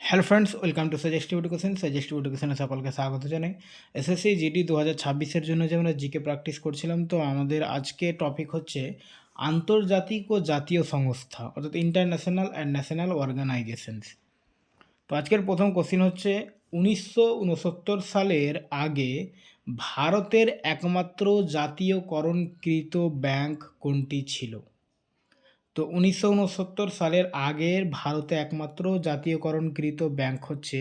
Hello friends, welcome to suggestive education. সাজেস্টিভ এডুকেশনে সকলকে স্বাগত জানাই। এসএসসি জিডি 2026-এর জন্য যে আমরা জিকে প্র্যাকটিস করছিলাম, তো আমাদের আজকে টপিক হচ্ছে আন্তর্জাতিক ও জাতীয় সংস্থা, অর্থাৎ ইন্টারন্যাশনাল অ্যান্ড ন্যাশনাল অর্গানাইজেশনস। তো আজকের প্রথম কোশ্চিন হচ্ছে 1969 সালের আগে ভারতের একমাত্র জাতীয়করণকৃত ব্যাংক কোনটি ছিল? তো 1969 সালের আগের ভারতে একমাত্র জাতীয়করণকৃত ব্যাংক হচ্ছে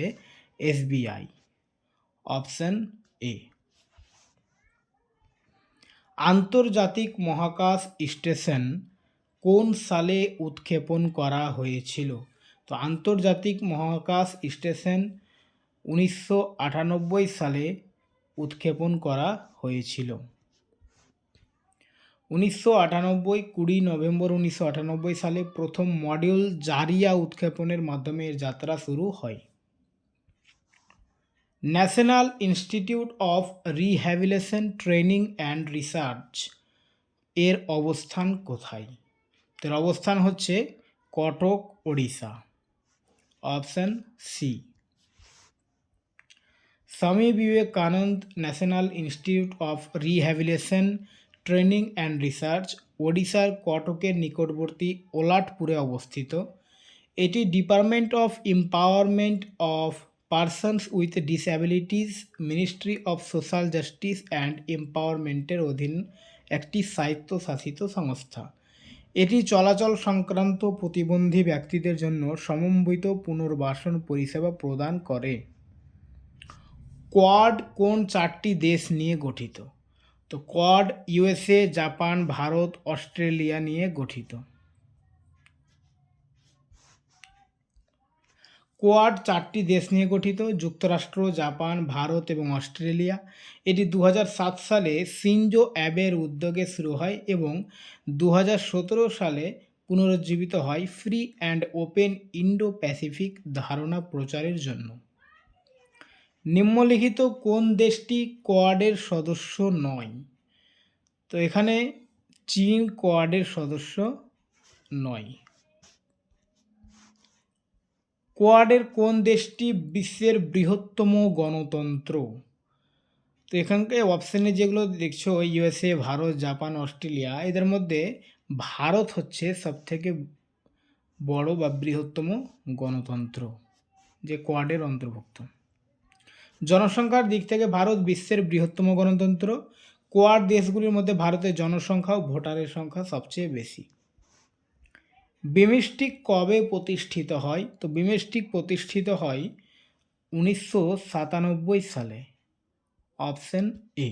এসবিআই। Option A. আন্তর্জাতিক মহাকাশ স্টেশন কোন সালে উৎক্ষেপণ করা হয়েছিল? তো আন্তর্জাতিক মহাকাশ স্টেশন 1998 সালে উৎক্ষেপণ করা হয়েছিল। 20 নভেম্বর 1998 সালে প্রথম মডিউল জারিয়া উৎক্ষেপণের মাধ্যমে এর যাত্রা শুরু হয়। National institute of rehabilitation training and research এর অবস্থান কোথায়? এর অবস্থান হচ্ছে Cuttack, Odisha. Option C. Swami Vivekananda national institute of rehabilitation training and research ওড়িশার কটকের নিকটবর্তী ওলাটপুরে অবস্থিত। এটি department of empowerment of persons with disabilities, ministry of social justice and এম্পাওয়ারমেন্টের অধীন একটি স্বায়ত্তশাসিত সংস্থা। এটি চলাচল সংক্রান্ত প্রতিবন্ধী ব্যক্তিদের জন্য সমন্বিত পুনর্বাসন পরিষেবা প্রদান করে। কোয়াড কোন 4টি দেশ নিয়ে গঠিত? তো quad USA, Japan, Bharat, Australia নিয়ে গঠিত। কোয়াড 4টি দেশ নিয়ে গঠিত: যুক্তরাষ্ট্র, জাপান, ভারত এবং অস্ট্রেলিয়া। এটি 2007 সালে শিনজো অ্যাবের উদ্যোগে শুরু হয় এবং 2017 সালে পুনরুজ্জীবিত হয় free and open Indo Pacific ধারণা প্রচারের জন্য। নিম্নলিখিত কোন দেশটি কোয়াডের সদস্য নয়? তো এখানে চীন কোয়াডের সদস্য নয়। কোয়াডের কোন দেশটি বিশ্বের বৃহত্তম গণতন্ত্র? তো এখানকার অপশানে যেগুলো দেখছো, ইউএসএ, ভারত, জাপান, অস্ট্রেলিয়া, এদের মধ্যে ভারত হচ্ছে সবথেকে বড় বা বৃহত্তম গণতন্ত্র, যে কোয়াডের অন্তর্ভুক্ত। জনসংখ্যার দিক থেকে ভারত বিশ্বের বৃহত্তম গণতন্ত্র। কোয়াড দেশগুলির মধ্যে ভারতের জনসংখ্যা ও ভোটারের সংখ্যা সবচেয়ে বেশি। বিমস্টেক কবে প্রতিষ্ঠিত হয়? তো বিমস্টেক প্রতিষ্ঠিত হয় 1997 সালে। Option A.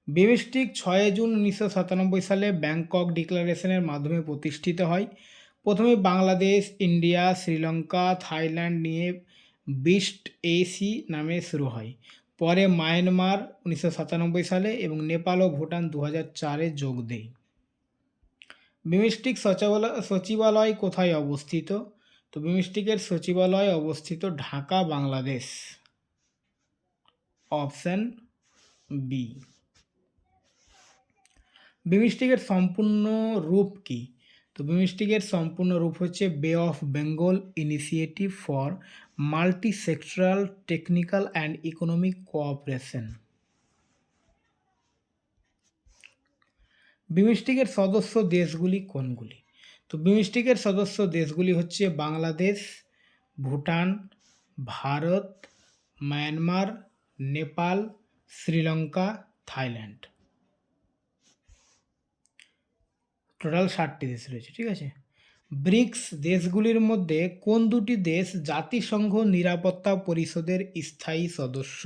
বিমস্টেক 6 জুন 1997 সালে ব্যাংকক ডিক্লারেশনের মাধ্যমে প্রতিষ্ঠিত হয়। প্রথমে বাংলাদেশ, ইন্ডিয়া, শ্রীলঙ্কা, থাইল্যান্ড নিয়ে বিস্ট এসি নামে শুরু হয়। পরে মায়ানমার 1997 সালে এবং নেপাল ও ভুটান 2004-এ যোগ দেয়। বিমস্টেক সচিবালয় কোথায় অবস্থিত? তো বিমস্টেকের সচিবালয় অবস্থিত ঢাকা, বাংলাদেশ। Option B. বিমস্টেকের সম্পূর্ণ রূপ কি? তো বিমস্টেকের সম্পূর্ণ রূপ হচ্ছে Bay of Bengal initiative for multi sectoral technical and economic cooperation. বিমস্টেকের সদস্য দেশগুলি কোনগুলি? তো বিমস্টেকের সদস্য দেশগুলি হচ্ছে Bangladesh, Bhutan, Bharat, Myanmar, Nepal, Sri Lanka, Thailand. Total 60টি দেশ রয়েছে, ঠিক আছে। ব্রিক্স দেশগুলির মধ্যে কোন দুটি দেশ জাতিসংঘ নিরাপত্তা পরিষদের স্থায়ী সদস্য?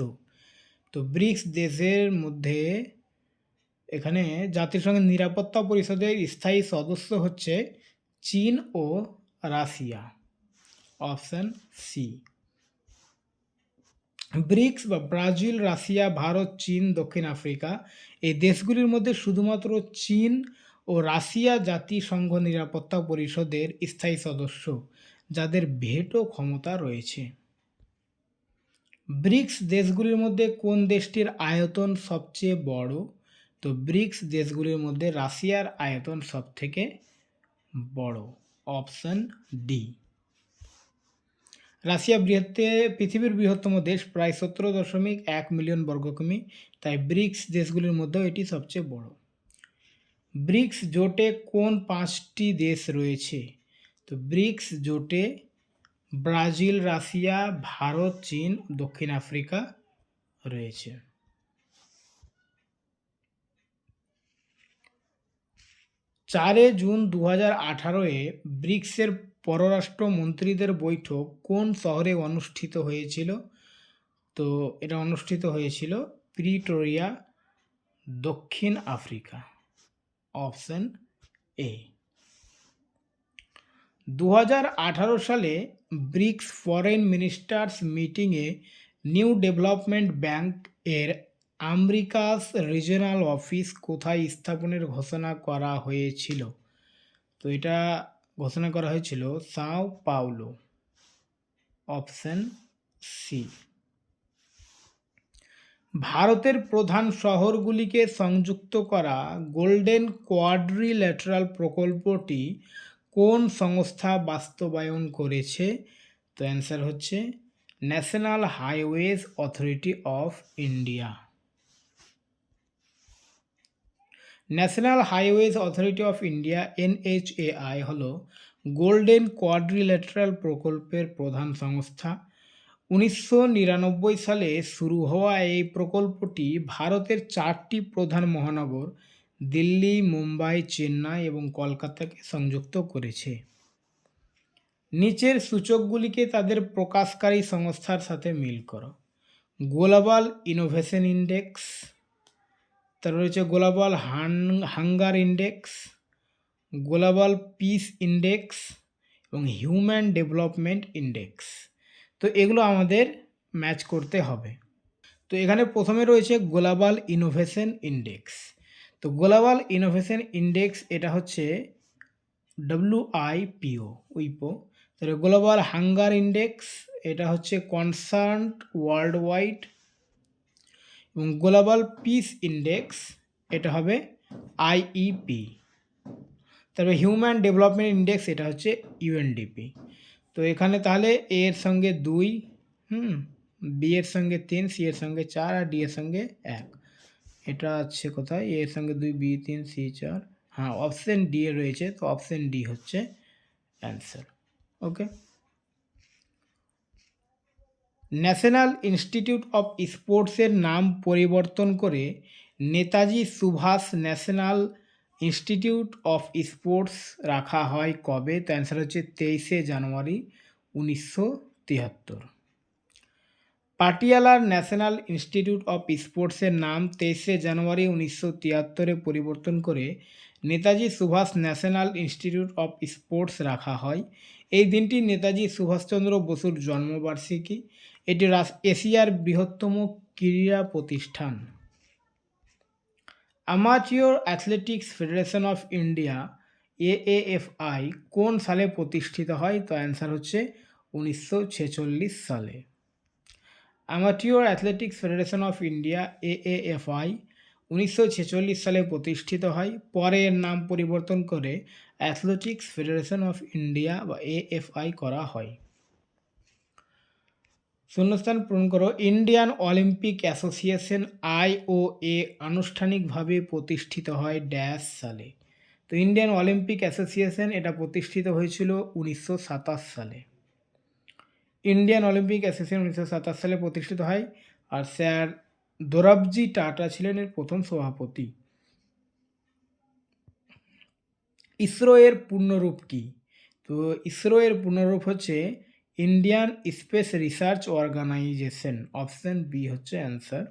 তো ব্রিক্স দেশের মধ্যে এখানে জাতিসংঘের নিরাপত্তা পরিষদের স্থায়ী সদস্য হচ্ছে চীন ও রাশিয়া। Option C. ব্রিক্স বা ব্রাজিল, রাশিয়া, ভারত, চীন, দক্ষিণ আফ্রিকা, এই দেশগুলির মধ্যে শুধুমাত্র চীন ও রাশিয়া জাতিসংঘ নিরাপত্তা পরিষদের স্থায়ী সদস্য, যাদের ভেটো ক্ষমতা রয়েছে। ব্রিক্স দেশগুলির মধ্যে কোন দেশটির আয়তন সবচেয়ে বড়? তো ব্রিক্স দেশগুলির মধ্যে রাশিয়ার আয়তন সবথেকে বড়। Option D. রাশিয়া পৃথিবীর বৃহত্তম দেশ, প্রায় 17.1 মিলিয়ন বর্গ কিমি, তাই ব্রিক্স দেশগুলির মধ্যেও এটি সবচেয়ে বড়। ব্রিক্স জোটে কোন 5টি দেশ রয়েছে? তো ব্রিক্স জোটে ব্রাজিল, রাশিয়া, ভারত, চীন, দক্ষিণ আফ্রিকা রয়েছে। 4 জুন 2018-এ ব্রিক্সের পররাষ্ট্র মন্ত্রীদের বৈঠক কোন শহরে অনুষ্ঠিত হয়েছিল? তো এটা অনুষ্ঠিত হয়েছিল প্রিটোরিয়া, দক্ষিণ আফ্রিকা। Option A. 2018 সালে ব্রিক্স ফরেন মিনিস্টার্স মিটিংয়ে নিউ ডেভেলপমেন্ট ব্যাংক এর আমেরিকাস রিজিওনাল অফিস কোথায় স্থাপনের ঘোষণা করা হয়েছিল? তো এটা ঘোষণা করা হয়েছিল সাও পাওলো। Option C. ভারতের প্রধান শহরগুলিকে সংযুক্ত করা গোল্ডেন কোয়াড্রিল্যাটারাল প্রকল্পটি কোন সংস্থা বাস্তবায়ন করেছে? তো অ্যান্সার হচ্ছে national highways authority of India. National highways authority of India NHAI হলো গোল্ডেন কোয়াড্রিল্যাটারাল প্রকল্পের প্রধান সংস্থা। 1999 সালে শুরু হওয়া এই প্রকল্পটি ভারতের 4টি প্রধান মহানগর দিল্লি, মুম্বাই, চেন্নাই এবং কলকাতাকে সংযুক্ত করেছে। নিচের সূচকগুলিকে তাদের প্রকাশকারী সংস্থার সাথে মিল করো। গ্লোবাল ইনোভেশন ইন্ডেক্স, তারপর রয়েছে global hunger index, global piece index এবং হিউম্যান ডেভেলপমেন্ট ইন্ডেক্স। তো এগুলো আমাদের ম্যাচ করতে হবে। তো এখানে প্রথমে রয়েছে গ্লোবাল ইনোভেশন ইন্ডেক্স। তো গ্লোবাল ইনোভেশন ইন্ডেক্স এটা হচ্ছে উইপো। তাহলে গ্লোবাল হাঙ্গার ইন্ডেক্স এটা হচ্ছে কনসার্নড ওয়ার্ল্ড ওয়াইড, এবং গ্লোবাল পিস ইন্ডেক্স এটা হবে IEP। তারপরে হিউম্যান ডেভেলপমেন্ট ইন্ডেক্স এটা হচ্ছে UNDP। তো এখানে তাহলে A এর সঙ্গে 2, B এর সঙ্গে 3, C এর সঙ্গে 4 আর D এর সঙ্গে 1। এটা আছে কোথায়? A এর সঙ্গে 2, B 3, C 4। হ্যাঁ, অপশন ডি এ রয়েছে, তো অপশন ডি হচ্ছে answer. Okay. National institute of স্পোর্টসের নাম পরিবর্তন করে Netaji Subhash national institute of sports রাখা হয় কবে? তো অ্যান্সার হচ্ছে 23শে জানুয়ারি 1973। পাটিয়ালার ন্যাশনাল ইনস্টিটিউট অফ স্পোর্টসের নাম 23শে জানুয়ারি 1973-এ পরিবর্তন করে Netaji Subhash national institute of sports রাখা হয়। এই দিনটি নেতাজি সুভাষচন্দ্র বসুর জন্মবার্ষিকী। এটি এশিয়ার বৃহত্তম ক্রীড়া প্রতিষ্ঠান। Amateur athletics federation of India AAFI কোন সালে প্রতিষ্ঠিত হয়? তো অ্যান্সার হচ্ছে 1946 সালে। Amateur athletics federation of India AAFI 1946 সালে প্রতিষ্ঠিত হয়। পরে এর নাম পরিবর্তন করে অ্যাথলেটিক্স ফেডারেশন অফ ইন্ডিয়া বা AFI করা হয়। শূন্যস্থান পূরণ করো। ইন্ডিয়ান অলিম্পিক অ্যাসোসিয়েশন IOA আনুষ্ঠানিকভাবে প্রতিষ্ঠিত হয় ড্যাশ সালে? তো ইন্ডিয়ান অলিম্পিক অ্যাসোসিয়েশন এটা প্রতিষ্ঠিত হয়েছিল 1927 সালে। ইন্ডিয়ান অলিম্পিক অ্যাসোসিয়েশন 1927 সালে প্রতিষ্ঠিত হয়, আর স্যার দোরাবজি টাটা ছিলেন এর প্রথম সভাপতি। ইসরো এর পূর্ণরূপ কি? তো ইসরো এর পূর্ণরূপ হচ্ছে Indian space research organisation. Option B হচ্ছে অ্যান্সার।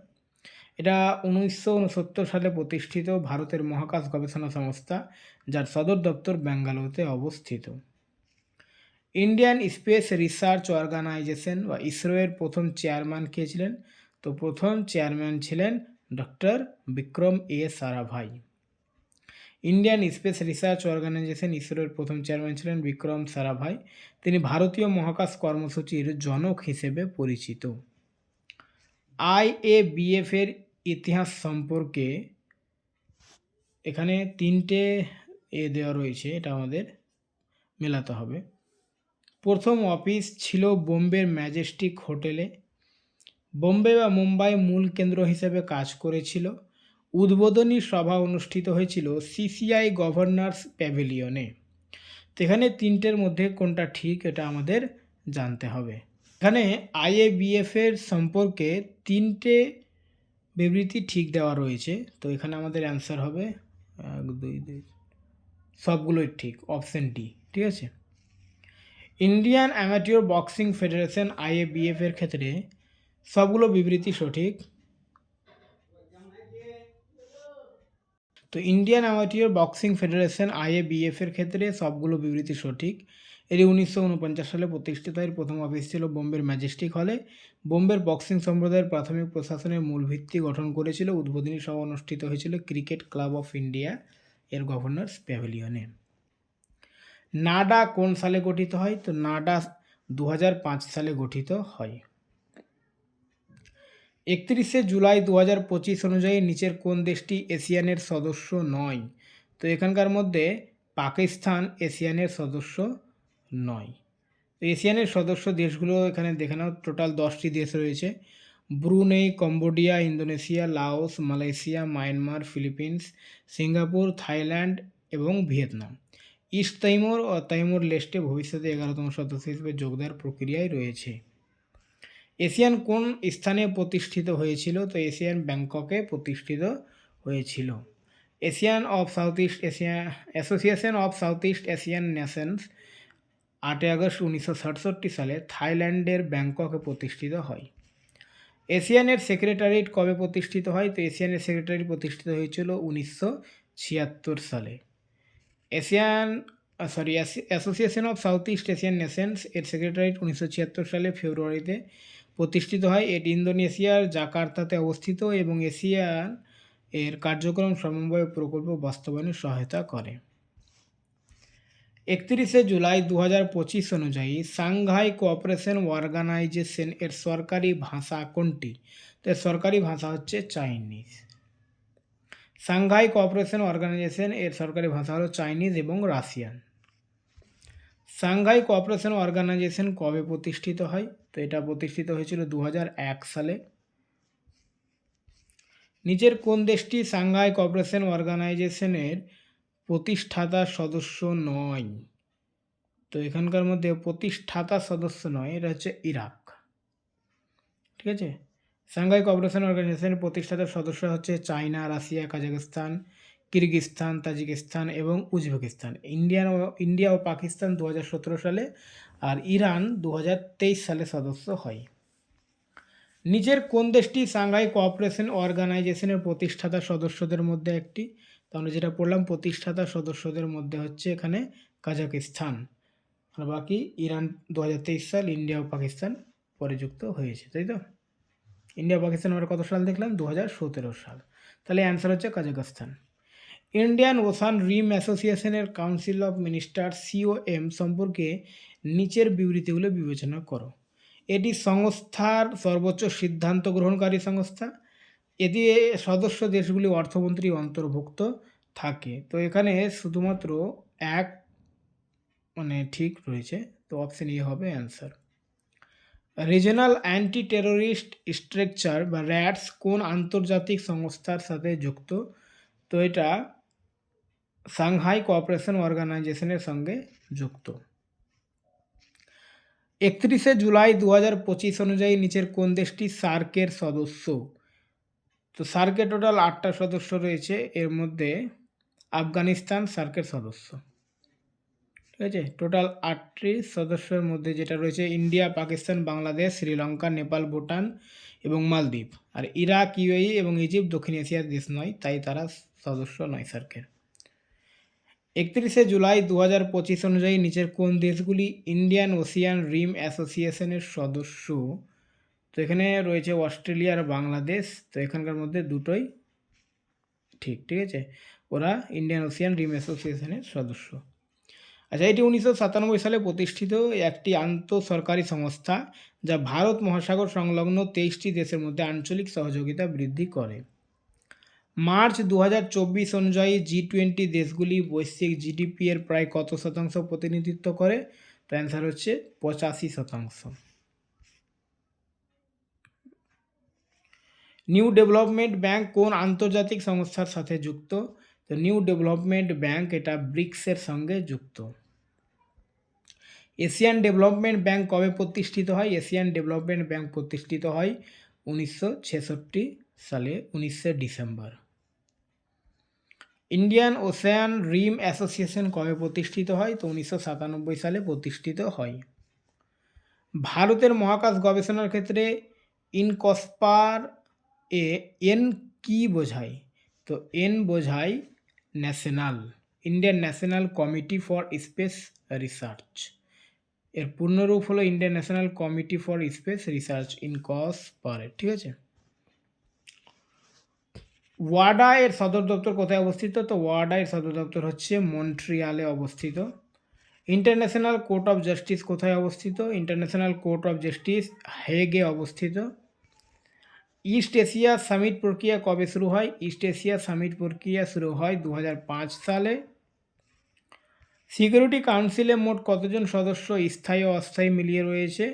এটা 1969 সালে প্রতিষ্ঠিত ভারতের মহাকাশ গবেষণা সংস্থা, যার সদর দপ্তর ব্যাঙ্গালোরতে অবস্থিত। ইন্ডিয়ান স্পেস রিসার্চ অর্গানাইজেশন বা ইসরো এর প্রথম চেয়ারম্যান কে ছিলেন? তো প্রথম চেয়ারম্যান ছিলেন doctor Vikram Sarabhai. Indian space research organisation ইসরোর প্রথম চেয়ারম্যান ছিলেন বিক্রম সারাভাই। তিনি ভারতীয় মহাকাশ কর্মসূচির জনক হিসেবে পরিচিত। IABF এর ইতিহাস সম্পর্কে এখানে 3টে দেওয়া রয়েছে, এটা আমাদের মেলাতে হবে। প্রথম অফিস ছিল বোম্বের ম্যাজেস্টিক হোটেলে। বোম্বে বা মুম্বাই মূল কেন্দ্র হিসেবে কাজ করেছিল। উদ্বোধনী সভা অনুষ্ঠিত হয়েছিল সিসিআই গভর্নর্স প্যাভিলিয়নে। তো এখানে তিনটের মধ্যে কোনটা ঠিক এটা আমাদের জানতে হবে। এখানে আইএবিএফ এর সম্পর্কে তিনটে বিবৃতি ঠিক দেওয়া রয়েছে। তো এখানে আমাদের অ্যান্সার হবে 1 2 3, সবগুলোই ঠিক, অপশন ডি। ঠিক আছে। ইন্ডিয়ান অ্যামাটিওর বক্সিং ফেডারেশন আইএবিএফ এর ক্ষেত্রে সবগুলো বিবৃতি সঠিক। তো ইন্ডিয়ান অ্যামাটিওর বক্সিং ফেডারেশন আইএবিএফ এর ক্ষেত্রে সবগুলো বিবৃতি সঠিক। এটি 1949 সালে প্রতিষ্ঠিত। এর প্রথম অফিস ছিল বোম্বের ম্যাজেস্টিক হলে। বোম্বের বক্সিং সম্প্রদায়ের প্রাথমিক প্রশাসনের মূল ভিত্তি গঠন করেছিল। উদ্বোধনী সভা অনুষ্ঠিত হয়েছিল ক্রিকেট ক্লাব অফ ইন্ডিয়া এর গভর্নর্স প্যাভিলিয়নে। নাডা কোন সালে গঠিত হয়? তো নাডা 2005 সালে গঠিত হয়। 31শে জুলাই 2025 অনুযায়ী নিচের কোন দেশটি এসিয়ানের সদস্য নয়? তো এখানকার মধ্যে পাকিস্তান এসিয়ানের সদস্য নয়। তো এসিয়ানের সদস্য দেশগুলো এখানে দেখে নাও, টোটাল 10টি দেশ রয়েছে। Brunei, Cambodia, Indonesia, Laos, Malaysia, Myanmar, Philippines, Singapore, Thailand এবং ভিয়েতনাম। ইস্ট তাইমুর ও তাইমুর লেস্টে ভবিষ্যতে 11তম সদস্য হিসেবে যোগ দেওয়ার প্রক্রিয়ায় রয়েছে। এশিয়ান কোন স্থানে প্রতিষ্ঠিত হয়েছিল? তো এশিয়ান ব্যাংককে প্রতিষ্ঠিত হয়েছিল। Asian of south east Asia association of south east Asian Nations 8 August 1967 সালে থাইল্যান্ডের ব্যাংককে প্রতিষ্ঠিত হয়। এশিয়ানের সেক্রেটারিয়েট কবে প্রতিষ্ঠিত হয়? তো এশিয়ানের সেক্রেটারি প্রতিষ্ঠিত হয়েছিল 1976 সালে। Association of south east Asian Nations এর সেক্রেটারিয়েট 1976 সালে ফেব্রুয়ারিতে প্রতিষ্ঠিত হয়। এটি ইন্দোনেশিয়ার জাকার্তাতে অবস্থিত এবং এশিয়ান এর কার্যক্রম সমন্বয় প্রকল্প বাস্তবায়নে সহায়তা করে। 31শে জুলাই 2025 অনুযায়ী সাংঘাই কোঅপারেশন অর্গানাইজেশন এর সরকারি ভাষা কোনটি? তো এর সরকারি ভাষা হচ্ছে চাইনিজ। সাংঘাই কোঅপারেশন অর্গানাইজেশন এর সরকারি ভাষা হলো চাইনিজ এবং রাশিয়ান। সাংঘাই কোঅপারেশন অর্গানাইজেশন কবে প্রতিষ্ঠিত হয়? তো এটা প্রতিষ্ঠিত হয়েছিল 2001 সালে। নিচের কোন দেশটি সাংঘাই কোঅপারেশন অর্গানাইজেশনের প্রতিষ্ঠাতা সদস্য নয়? তো এখানকার মধ্যে প্রতিষ্ঠাতা সদস্য নয়, এটা হচ্ছে ইরাক। ঠিক আছে। সাংঘাই কোঅপারেশন অর্গানাইজেশনের প্রতিষ্ঠাতা সদস্য হচ্ছে China, Russia, Kazakhstan, Kyrgyzstan, Tajikistan এবং উজবেকিস্তান। ইন্ডিয়া ও পাকিস্তান 2017 সালে আর ইরান 2023 সালে সদস্য হয়। নিচের কোন দেশটি সাংঘাই কোঅপারেশন অর্গানাইজেশনের প্রতিষ্ঠাতা সদস্যদের মধ্যে একটি? তাহলে যেটা পড়লাম প্রতিষ্ঠাতা সদস্যদের মধ্যে হচ্ছে এখানে কাজাকিস্তান, আর বাকি ইরান 2023 সাল, ইন্ডিয়া ও পাকিস্তান পরে যুক্ত হয়েছে, তাই তো? ইন্ডিয়া পাকিস্তান আমরা কত সাল দেখলাম? 2017 সাল। তাহলে অ্যান্সার হচ্ছে কাজাখস্তান। ইন্ডিয়ান ওশান রিম অ্যাসোসিয়েশনের কাউন্সিল অফ মিনিস্টার সিওএম সম্পর্কে নিচের বিবৃতিগুলো বিবেচনা করো। এটি সংস্থার সর্বোচ্চ সিদ্ধান্ত গ্রহণকারী সংস্থা। এতে সদস্য দেশগুলি অর্থমন্ত্রী অন্তর্ভুক্ত থাকে। তো এখানে শুধুমাত্র এক ঠিক রয়েছে, তো অপশন এ হবে answer. Regional anti terrorist structure বা র্যাটস কোন আন্তর্জাতিক সংস্থার সাথে যুক্ত? তো এটা সাংহাই কোঅপারেশন অর্গানাইজেশনের সঙ্গে যুক্ত। 31শে জুলাই 2025 অনুযায়ী নিচের কোন দেশটি সার্কের সদস্য? তো সার্কে টোটাল 8টা সদস্য রয়েছে, এর মধ্যে আফগানিস্তান সার্কের সদস্য। ঠিক আছে। টোটাল 8টি সদস্যের মধ্যে যেটা রয়েছে ইন্ডিয়া, পাকিস্তান, বাংলাদেশ, শ্রীলঙ্কা, নেপাল, ভুটান এবং মালদ্বীপ। আর ইরাক, ইউএই এবং ইজিপ্ট দক্ষিণ এশিয়ার দেশ নয়, তাই তারা সদস্য নয় সার্কের। 31শে জুলাই 2025 অনুযায়ী নিচের কোন দেশগুলি ইন্ডিয়ান ওশিয়ান রিম অ্যাসোসিয়েশনের সদস্য? তো এখানে রয়েছে অস্ট্রেলিয়া আর বাংলাদেশ। তো এখানকার মধ্যে দুটোই ঠিক। ঠিক আছে। ওরা ইন্ডিয়ান ওশিয়ান রিম অ্যাসোসিয়েশনের সদস্য। আচ্ছা, এটি 1997 সালে প্রতিষ্ঠিত একটি আন্তঃসরকারি সংস্থা যা ভারত মহাসাগর সংলগ্ন 23টি দেশের মধ্যে আঞ্চলিক সহযোগিতা বৃদ্ধি করে। মার্চ 2024 অনুযায়ী G20 দেশগুলি বৈশ্বিক জিডিপি এর প্রায় কত শতাংশ প্রতিনিধিত্ব করে? তো অ্যান্সার হচ্ছে 85%। নিউ ডেভেলপমেন্ট ব্যাংক কোন আন্তর্জাতিক সংস্থার সাথে যুক্ত? তো নিউ ডেভেলপমেন্ট ব্যাংক এটা ব্রিক্সের সঙ্গে যুক্ত। এশিয়ান ডেভেলপমেন্ট ব্যাংক কবে প্রতিষ্ঠিত হয়? এশিয়ান ডেভেলপমেন্ট ব্যাংক প্রতিষ্ঠিত হয় 1966 সালে 19শে ডিসেম্বর। ইন্ডিয়ান ওশেয়ান রিম অ্যাসোসিয়েশন কবে প্রতিষ্ঠিত হয়? তো 1997 সালে প্রতিষ্ঠিত হয়। ভারতের মহাকাশ গবেষণার ক্ষেত্রে ইনকস্পার এ এন কি বোঝায়? তো এন বোঝায় national, Indian national committee for space research. এর পূর্ণরূপ হলো Indian national committee for space research, ইনকসপারেট। ঠিক আছে। ওয়াডা এর সদর দপ্তর কোথায় অবস্থিত? তো ওয়াডা এর সদর দপ্তর হচ্ছে মন্ট্রিয়ালে অবস্থিত। ইন্টারন্যাশনাল কোর্ট অফ জাস্টিস কোথায় অবস্থিত? ইন্টারন্যাশনাল কোর্ট অফ জাস্টিস হেগে অবস্থিত। ইস্ট এশিয়া সামিট প্রক্রিয়া কবে শুরু হয়? ইস্ট এশিয়া সামিট প্রক্রিয়া শুরু হয় 2005 সালে। সিকিউরিটি কাউন্সিলে মোট কতজন সদস্য স্থায়ী ও অস্থায়ী মিলিয়ে রয়েছে?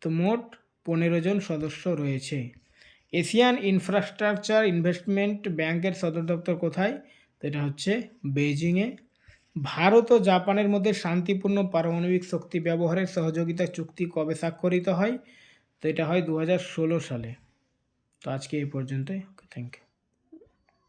তো মোট 15 জন সদস্য রয়েছে। এশিয়ান ইনফ্রাস্ট্রাকচার ইনভেস্টমেন্ট ব্যাংকের সদর দপ্তর কোথায়? তো এটা হচ্ছে বেইজিংয়ে। ভারত ও জাপানের মধ্যে শান্তিপূর্ণ পারমাণবিক শক্তি ব্যবহারের সহযোগিতা চুক্তি কবে স্বাক্ষরিত হয়? তো এটা হয় 2016 সালে। তো আজকে এই পর্যন্তই। ওকে, থ্যাংক ইউ।